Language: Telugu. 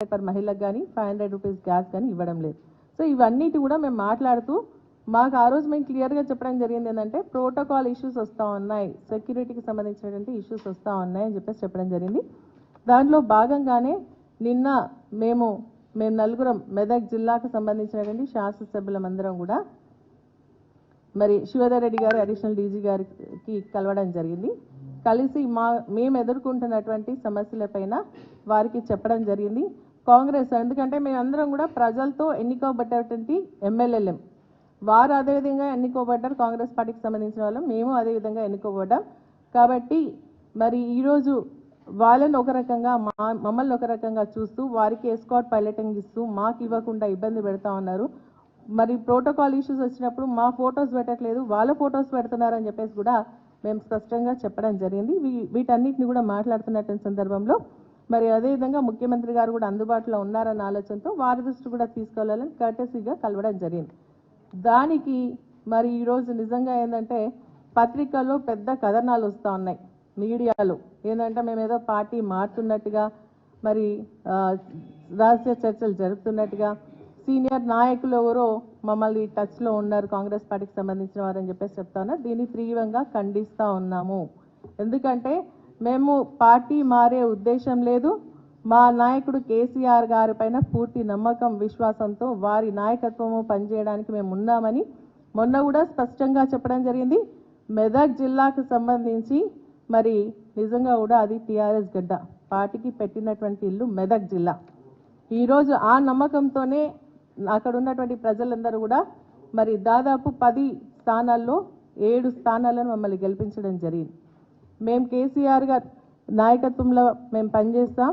పర్ మహిళకు కానీ 500 రూపీస్ గ్యాస్ కానీ ఇవ్వడం లేదు. సో ఇవన్నిటి కూడా మేము మాట్లాడుతూ మాకు ఆ రోజు మేము క్లియర్గా చెప్పడం జరిగింది ఏంటంటే ప్రోటోకాల్ ఇష్యూస్ వస్తూ ఉన్నాయి, సెక్యూరిటీకి సంబంధించినటువంటి ఇష్యూస్ వస్తూ ఉన్నాయి అని చెప్పేసి చెప్పడం జరిగింది. దాంట్లో భాగంగానే నిన్న మేము నలుగురం మెదక్ జిల్లాకు సంబంధించినటువంటి శాసనసభ్యులమందరం కూడా మరి శివధర్ రెడ్డి గారు అడిషనల్ డీజీ గారికి కలవడం జరిగింది. కలిసి మేము ఎదుర్కొంటున్నటువంటి సమస్యలపైన వారికి చెప్పడం జరిగింది. కాంగ్రెస్ ఎందుకంటే మేమందరం కూడా ప్రజలతో ఎన్నుకోబడ్డటువంటి ఎమ్మెల్యేలం, వారు అదేవిధంగా ఎన్నుకోబడ్డారు, కాంగ్రెస్ పార్టీకి సంబంధించిన వాళ్ళు, మేము అదేవిధంగా ఎన్నుకోబడ్డాం. కాబట్టి మరి ఈరోజు వాళ్ళని ఒక రకంగా మమ్మల్ని ఒక రకంగా చూస్తూ వారికి ఎస్కాట్ పైలటింగ్ ఇస్తూ మాకు ఇవ్వకుండా ఇబ్బంది పెడతా ఉన్నారు. మరి ప్రోటోకాల్ ఇష్యూస్ వచ్చినప్పుడు మా ఫొటోస్ పెట్టట్లేదు, వాళ్ళ ఫొటోస్ పెడుతున్నారని చెప్పేసి కూడా మేము స్పష్టంగా చెప్పడం జరిగింది. వీటన్నిటిని కూడా మాట్లాడుతున్నటువంటి సందర్భంలో మరి అదేవిధంగా ముఖ్యమంత్రి గారు కూడా అందుబాటులో ఉన్నారన్న ఆలోచనతో వారి దృష్టి కూడా తీసుకెళ్లాలని కర్టెసీగా కలవడం జరిగింది. దానికి మరి ఈరోజు నిజంగా ఏంటంటే పత్రికల్లో పెద్ద కథనాలు వస్తూ ఉన్నాయి, మీడియాలో ఏంటంటే మేము ఏదో పార్టీ మారుతున్నట్టుగా, మరి రహస్య చర్చలు జరుపుతున్నట్టుగా, సీనియర్ నాయకులు ఎవరో మమ్మల్ని టచ్లో ఉన్నారు కాంగ్రెస్ పార్టీకి సంబంధించిన వారని చెప్పేసి చెప్తా ఉన్నారు. దీన్ని తీవ్రంగా ఖండిస్తూ ఉన్నాము. ఎందుకంటే మేము పార్టీ మారే ఉద్దేశం లేదు. మా నాయకుడు కేసీఆర్ గారి పైన పూర్తి నమ్మకం విశ్వాసంతో వారి నాయకత్వము పనిచేయడానికి మేము ఉన్నామని మొన్న కూడా స్పష్టంగా చెప్పడం జరిగింది. మెదక్ జిల్లాకు సంబంధించి మరి నిజంగా కూడా అది టీఆర్ఎస్ గడ్డ, పార్టీకి పెట్టినటువంటి ఇల్లు మెదక్ జిల్లా. ఈరోజు ఆ నమ్మకంతోనే అక్కడ ఉన్నటువంటి ప్రజలందరూ కూడా మరి దాదాపు 10 స్థానాల్లో 7 స్థానాలను మమ్మల్ని గెలిపించడం జరిగింది. మేము కేసీఆర్ గారి నాయకత్వంలో మేము పనిచేస్తాం.